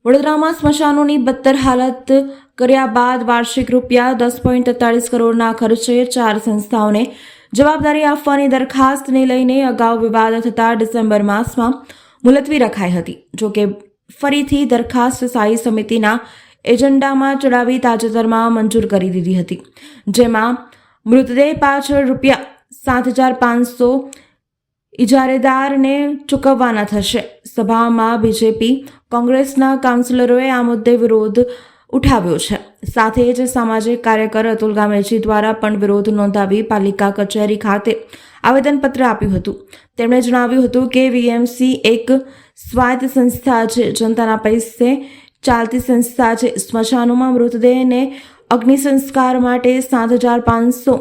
વડોદરામાં સ્મશાનોની બદતર હાલત કર્યા બાદ વાર્ષિક રૂપિયા 10.43 કરોડના ખર્ચે 4 સંસ્થાઓને જવાબદારી આપવાની દરખાસ્તને લઈને અગાઉ વિવાદ થતાં ડિસેમ્બર માસમાં મુલતવી રખાઈ હતી. જોકે ફરીથી દરખાસ્ત સ્થાયી સમિતિના એજન્ડામાં ચડાવી તાજેતરમાં મંજૂર કરી દીધી હતી, જેમાં મૃતદેહ પાછળ રૂપિયા 7,500 ઇજારેદારને ચૂકવવાના થશે. સભામાં બીજેપી કોંગ્રેસના કાઉન્સિલરોએ આ મુદ્દે વિરોધ ઉઠાવ્યો છે. સાથે જ સામાજિક કાર્યકર અતુલ ગામેજી દ્વારા પણ વિરોધ નોંધાવી પાલિકા કચેરી ખાતે આવેદનપત્ર આપ્યું હતું. તેમણે જણાવ્યું હતું કે વીએમસી એક સ્વાયત્ત સંસ્થા છે, જનતાના પૈસે ચાલતી સંસ્થા છે. સ્મશાનોમાં મૃતદેહને અગ્નિ સંસ્કાર માટે 7,500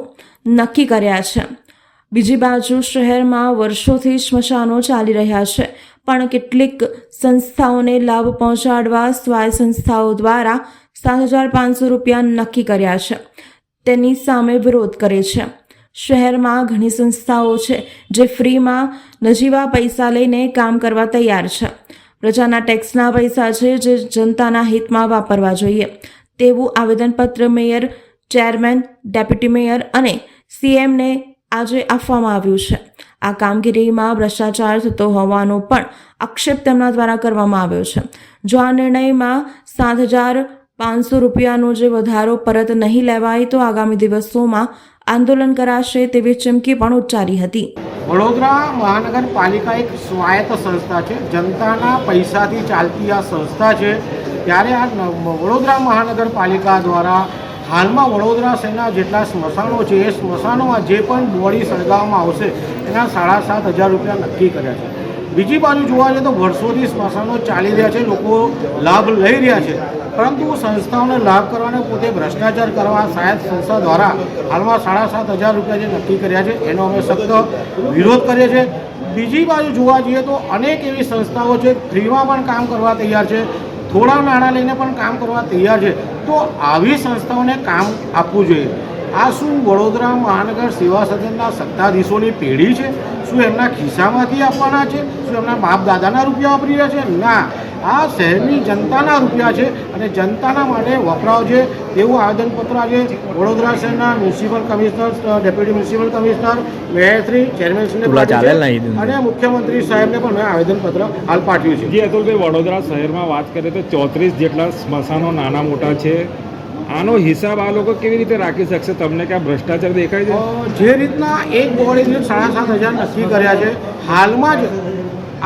નક્કી કર્યા છે. બીજી બાજુ શહેરમાં વર્ષોથી સ્મશાનો ચાલી રહ્યા છે, પણ કેટલીક સંસ્થાઓને લાભ પહોંચાડવા સ્વાયત્ત સંસ્થાઓ દ્વારા 7,500 રૂપિયા નક્કી કર્યા છે. તેની સામે વિરોધ કરે છે. શહેરમાં ઘણી સંસ્થાઓ છે જે ફ્રીમાં નજીવા પૈસા લઈને કામ કરવા તૈયાર છે. પ્રજાના ટેક્સના પૈસા છે જે જનતાના હિતમાં વાપરવા જોઈએ તેવું આવેદનપત્ર મેયર, ચેરમેન, ડેપ્યુટી મેયર અને સીએમને આજે આપવામાં આવ્યું છે. આ કામગીરીમાં ભ્રષ્ટાચાર થતો હોવાનો પણ આક્ષેપ તેમના દ્વારા કરવામાં આવ્યો છે. જો આ નિર્ણયમાં 7,500 રૂપિયાનો જે વધારો પરત નહીં લેવાય તો આગામી દિવસોમાં આંદોલન કરાશે તેવી ચીમકી પણ ઉચ્ચારી હતી. વડોદરા મહાનગરપાલિકા એક સ્વાયત્ત સંસ્થા છે, જનતાના પૈસાથી ચાલતી આ સંસ્થા છે. ત્યારે આ વડોદરા મહાનગરપાલિકા દ્વારા હાલમાં વડોદરા શહેરના જેટલા સ્મશાનો છે એ સ્મશાનોમાં જે પણ બોડી સળગાવવામાં આવશે એના 7,500 રૂપિયા નક્કી કર્યા છે. બીજી બાજુ જોવા જઈએ તો વર્ષોથી સ્મશાનો ચાલી રહ્યા છે, લોકો લાભ લઈ રહ્યા છે, પરંતુ સંસ્થાઓને લાભ કરવાને પોતે ભ્રષ્ટાચાર કરવા સહાયક સંસ્થા દ્વારા હાલમાં 7,500 રૂપિયા જે નક્કી કર્યા છે એનો અમે સખ્ત વિરોધ કરીએ છીએ. બીજી બાજુ જોવા જઈએ તો અનેક એવી સંસ્થાઓ છે ફ્રીમાં પણ કામ કરવા તૈયાર છે, થોડા નાણાં લઈને પણ કામ કરવા તૈયાર છે. તો આવી સંસ્થાઓને કામ આપવું જોઈએ. આ શું વડોદરા મહાનગર સેવા સદનના સત્તાધીશોની પેઢી છે? શું એમના ખિસ્સામાંથી આપવાના છે? શું એમના બાપ દાદાના રૂપિયા વાપરી રહ્યા છે? ના, આ શહેરની જનતાના રૂપિયા છે અને જનતાના માટે વપરાવ છે એવું આવેદનપત્ર આજે વડોદરા શહેરના municipal commissioner, deputy municipal commissioner, મેયરશ્રી, ચેરમેનશ્રીને અને મુખ્યમંત્રી સાહેબને પણ મેં આવેદનપત્ર હાલ પાઠવ્યું છે. જી અતુલભાઈ, વડોદરા શહેરમાં વાત કરીએ તો 34 જેટલા સ્મશાનો નાના મોટા છે. આનો હિસાબ આ લોકો કેવી રીતે રાખી શકશે? તમને ક્યાં ભ્રષ્ટાચાર દેખાય છે? જે રીતના એક બોડી દીઠ 7,500 નક્કી કર્યા છે, હાલમાં જ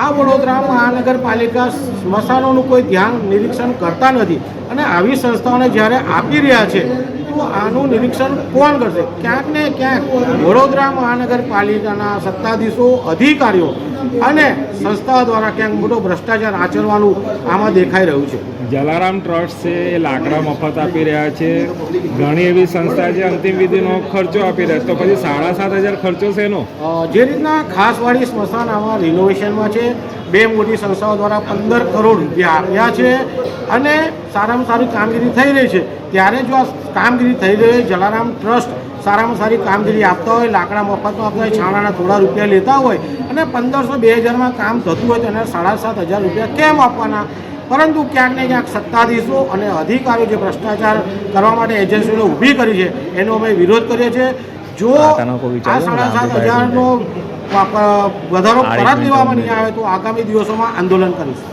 આ વડોદરા મહાનગરપાલિકા સ્મશાનોનું કોઈ ધ્યાન નિરીક્ષણ કરતા નથી અને આવી સંસ્થાઓને જ્યારે આપી રહ્યા છે તો આનું નિરીક્ષણ કોણ કરશે? ક્યાંક ને ક્યાંક વડોદરા મહાનગરપાલિકાના સત્તાધીશો, અધિકારીઓ અને સંસ્થાઓ દ્વારા ક્યાંક મોટો ભ્રષ્ટાચાર આચરવાનું આમાં દેખાઈ રહ્યું છે. જલારામ ટ્રસ્ટ છે એ લાકડા મફત આપી રહ્યા છે, ઘણી એવી સંસ્થા છે અંતિમ વિધિનો ખર્ચો આપી રહ્યા છે, તો પછી 7,500 ખર્ચો છે એનો? જે રીતના ખાસવાડી સ્મશાન આમાં રિનોવેશનમાં છે, બે મોટી સંસ્થાઓ દ્વારા 15 કરોડ રૂપિયા આપ્યા છે અને સારામાં સારી કામગીરી થઈ રહી છે. ત્યારે જો આ કામગીરી થઈ રહી હોય, જલારામ ટ્રસ્ટ સારામાં સારી કામગીરી આપતા હોય, લાકડા મફતમાં આપતા હોય, છાણાના થોડા રૂપિયા લેતા હોય અને 1,500-2,000માં કામ થતું હોય તો એને 7,500 રૂપિયા કેમ આપવાના? પરંતુ ક્યાંક ને ક્યાંક સત્તાધીશો અને અધિકારીઓ જે ભ્રષ્ટાચાર કરવા માટે એજન્સીઓને ઊભી કરી છે એનો અમે વિરોધ કરીએ છીએ. જો આ 7,500નો વધારો પરત લેવામાં નહીં આવે તો આગામી દિવસોમાં આંદોલન કરીશું.